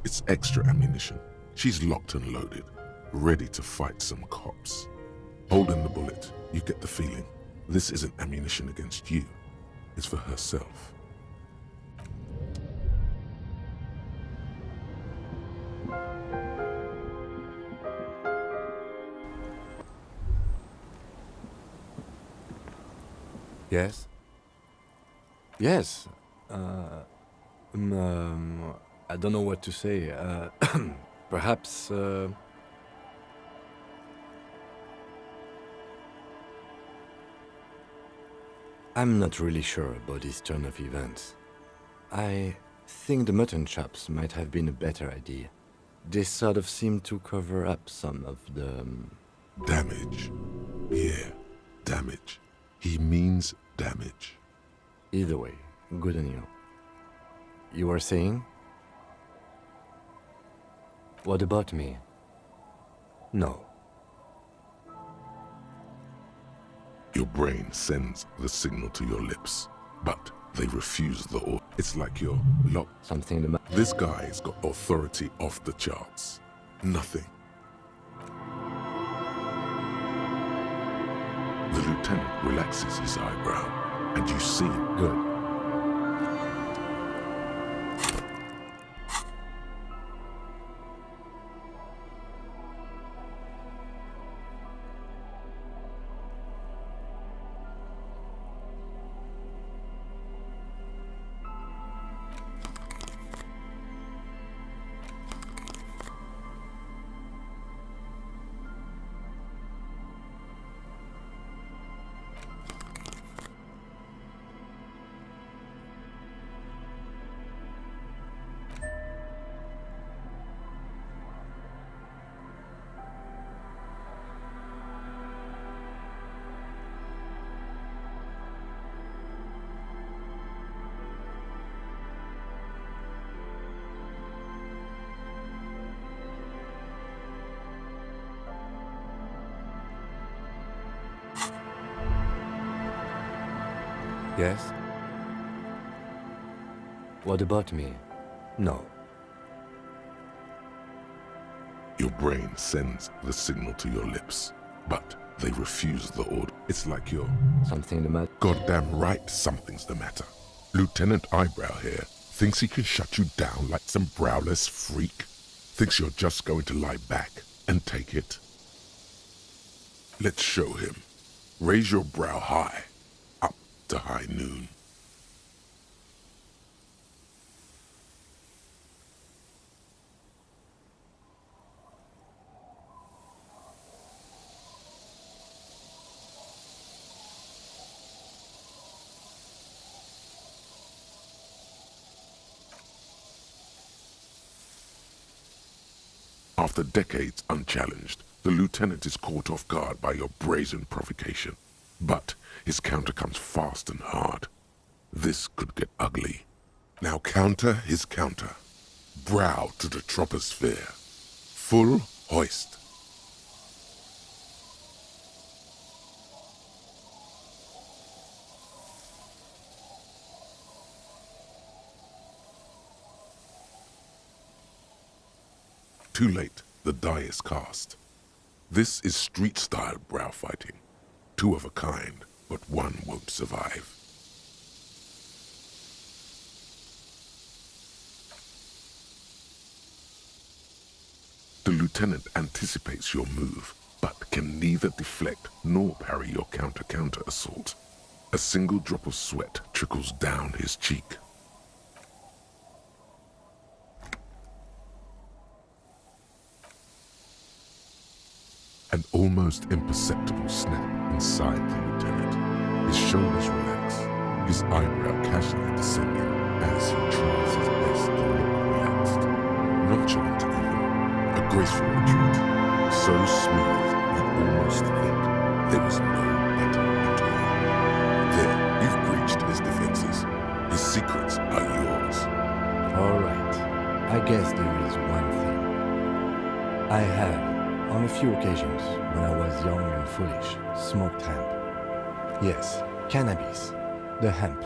It's extra ammunition. She's locked and loaded, ready to fight some cops. Holding the bullet, you get the feeling this isn't ammunition against you. It's for herself. Yes? Yes. I don't know what to say. Perhaps, I'm not really sure about this turn of events. I think the mutton chops might have been a better idea. They sort of seem to cover up some of the... Damage. Yeah, damage. He means damage. Either way, good on you. You were saying? What about me? No. Your brain sends the signal to your lips, but they refuse the order. It's like you're locked. Something the This guy's got authority off the charts. Nothing. The lieutenant relaxes his eyebrow, and you see him. Good. Yes? What about me? No. Your brain sends the signal to your lips, but they refuse the order. It's like you're... Something the matter? Goddamn right something's the matter. Lieutenant Eyebrow here thinks he can shut you down like some browless freak. Thinks you're just going to lie back and take it. Let's show him. Raise your brow high, up to high noon. After decades unchallenged, the lieutenant is caught off guard by your brazen provocation. But his counter comes fast and hard. This could get ugly. Now counter his counter. Brow to the troposphere. Full hoist. Too late, the die is cast. This is street-style brow fighting. Two of a kind, but one won't survive. The lieutenant anticipates your move, but can neither deflect nor parry your counter-counter assault. A single drop of sweat trickles down his cheek. An almost imperceptible snap inside the lieutenant. His shoulders relax, his eyebrow casually descending as he tries his best to look relaxed. Nonchalant even, a graceful retreat, so smooth you almost think there was no better at all. There, you've breached his defenses. His secrets are yours. All right. I guess there is one thing. I have, on a few occasions, when I was young and foolish, smoked hemp. Yes, cannabis. The hemp.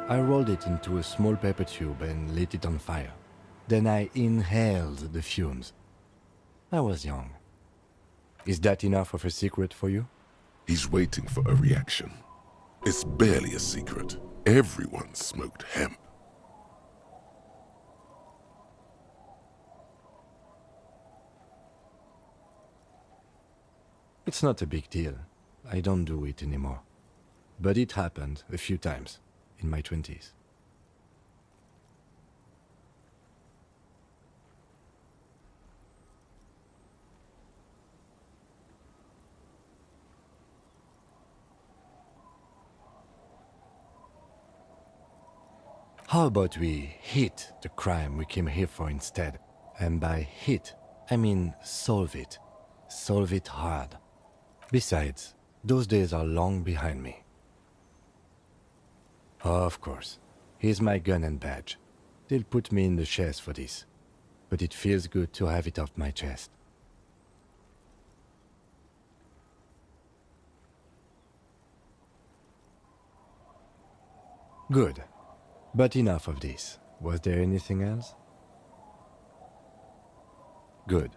I rolled it into a small paper tube and lit it on fire. Then I inhaled the fumes. I was young. Is that enough of a secret for you? He's waiting for a reaction. It's barely a secret. Everyone smoked hemp. It's not a big deal. I don't do it anymore. But it happened a few times in my 20s. How about we hit the crime we came here for instead? And by hit, I mean solve it. Solve it hard. Besides, those days are long behind me. Of course. Here's my gun and badge. They'll put me in the chest for this. But it feels good to have it off my chest. Good. But enough of this. Was there anything else? Good.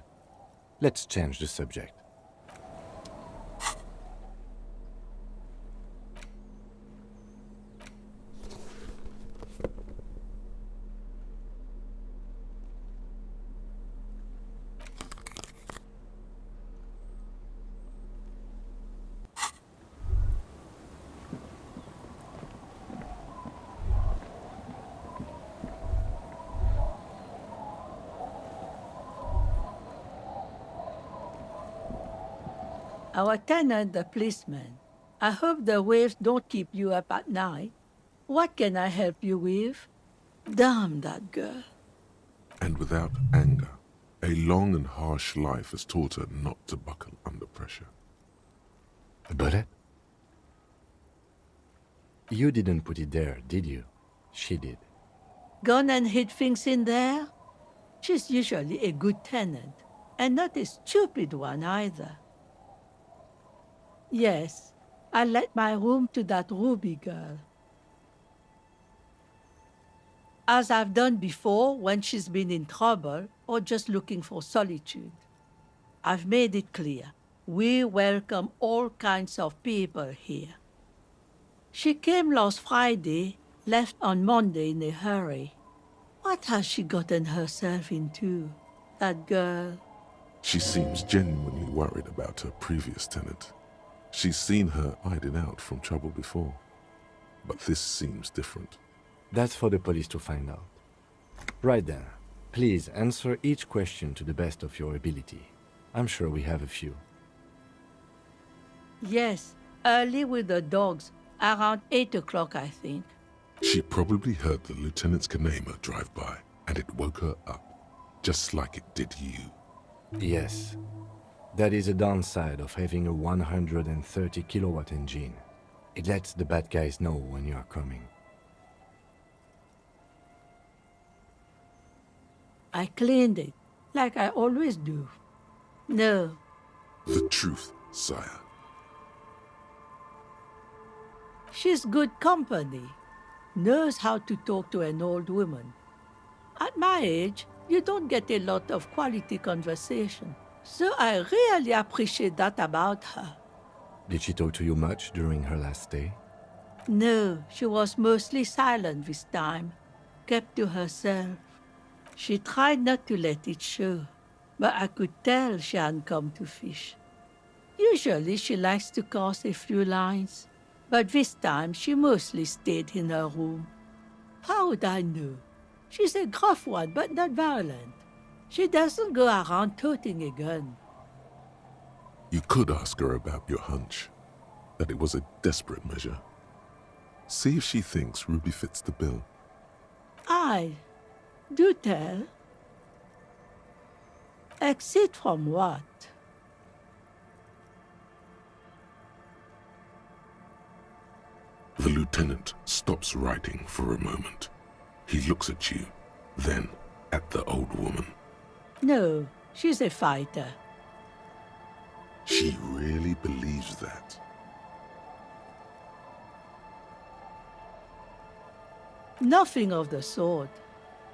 Let's change the subject. Our tenant, the policeman. I hope the waves don't keep you up at night. What can I help you with? Damn that girl. And without anger, a long and harsh life has taught her not to buckle under pressure. A bullet? You didn't put it there, did you? She did. Gone and hid things in there? She's usually a good tenant, and not a stupid one either. Yes, I let my room to that Ruby girl. As I've done before when she's been in trouble or just looking for solitude. I've made it clear. We welcome all kinds of people here. She came last Friday, left on Monday in a hurry. What has she gotten herself into, that girl? She seems genuinely worried about her previous tenant. She's seen her hiding out from trouble before. But this seems different. That's for the police to find out. Right then. Please answer each question to the best of your ability. I'm sure we have a few. Yes, early with the dogs, around 8 o'clock, I think. She probably heard the lieutenant's Kanema drive by, and it woke her up, just like it did you. Yes. That is a downside of having a 130 kilowatt engine. It lets the bad guys know when you are coming. I cleaned it, like I always do. No, The truth, sire. she's good company. Knows how to talk to an old woman. At my age, you don't get a lot of quality conversation. So I really appreciate that about her. Did she talk to you much during her last stay? No, she was mostly silent this time, kept to herself. She tried not to let it show, but I could tell she hadn't come to fish. Usually she likes to cast a few lines, but this time she mostly stayed in her room. How would I know? She's a gruff one, but not violent. She doesn't go around toting a gun. You could ask her about your hunch, that it was a desperate measure. See if she thinks Ruby fits the bill. Do tell. Exit from what? The lieutenant stops writing for a moment. He looks at you, then at the old woman. No, she's a fighter. She really believes that. Nothing of the sort.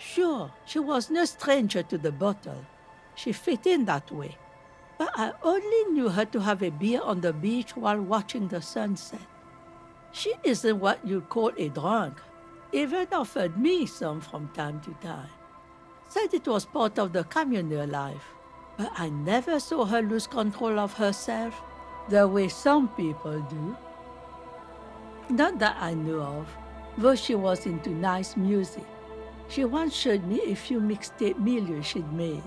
Sure, she was no stranger to the bottle. She fit in that way. But I only knew her to have a beer on the beach while watching the sunset. She isn't what you'd call a drunk. Even offered me some from time to time. Said it was part of the communal life. But I never saw her lose control of herself the way some people do. Not that I know of, though she was into nice music. She once showed me a few mixtape milieux she'd made.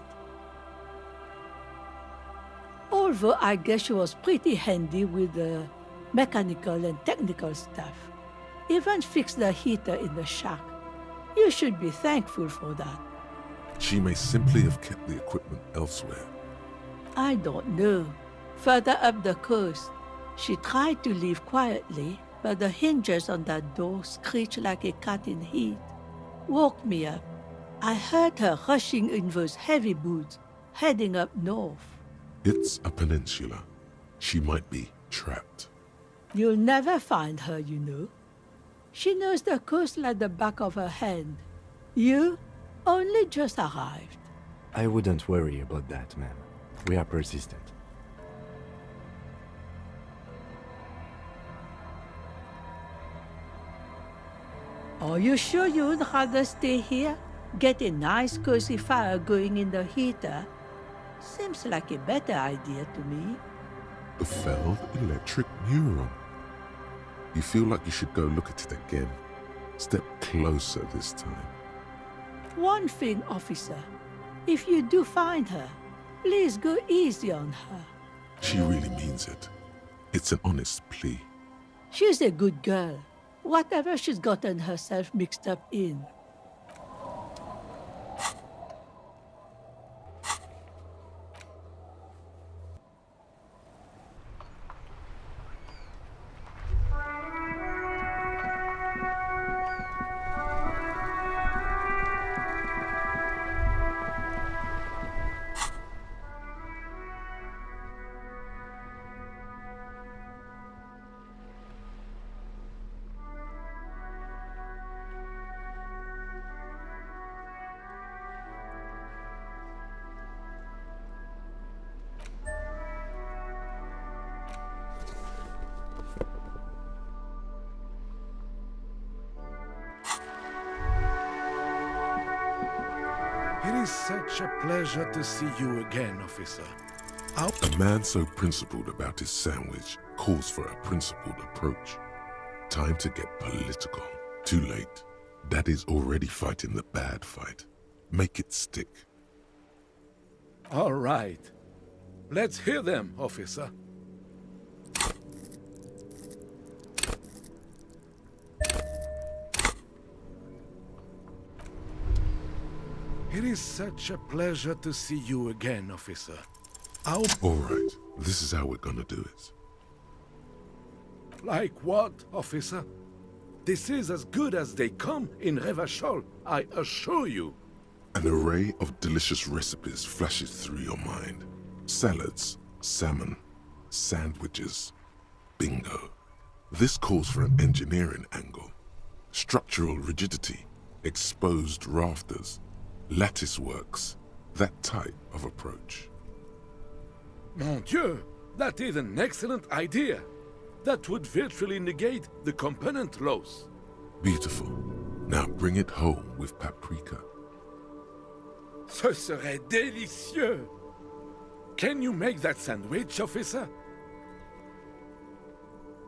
Although I guess she was pretty handy with the mechanical and technical stuff. Even fixed the heater in the shack. You should be thankful for that. She may simply have kept the equipment elsewhere. I don't know. Further up the coast, she tried to leave quietly, but the hinges on that door screeched like a cat in heat. Woke me up. I heard her rushing in those heavy boots, heading up north. It's a peninsula. She might be trapped. You'll never find her, you know. She knows the coast like the back of her hand. You only just arrived. I wouldn't worry about that, ma'am. We are persistent. Are you sure you'd rather stay here? Get a nice cozy fire going in the heater? Seems like a better idea to me. The failed electric neuron. You feel like you should go look at it again. Step closer this time. One thing, officer. If you do find her, please go easy on her. She really means it. It's an honest plea. She's a good girl. Whatever she's gotten herself mixed up in. It is such a pleasure to see you again, officer. A man so principled about his sandwich calls for a principled approach. Time to get political. Too late. Daddy's already fighting the bad fight. Make it stick. All right. Let's hear them, officer. It is such a pleasure to see you again, officer. All right. This is how we're gonna do it. Like what, officer? This is as good as they come in Revachol, I assure you. An array of delicious recipes flashes through your mind. Salads, salmon, sandwiches. Bingo. This calls for an engineering angle. Structural rigidity, exposed rafters, lattice works, that type of approach. Mon Dieu, that is an excellent idea. That would virtually negate the component loss. Beautiful. Now bring it home with paprika. Ce serait délicieux! Can you make that sandwich, officer?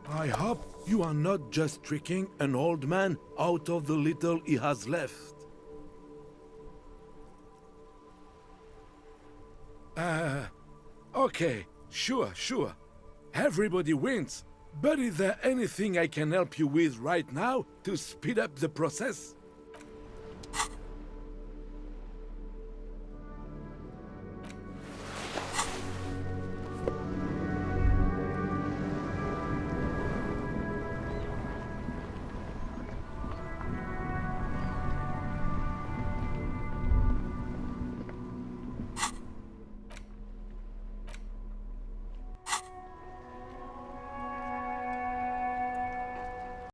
I hope you are not just tricking an old man out of the little he has left. Okay, sure. Everybody wins. But is there anything I can help you with right now to speed up the process?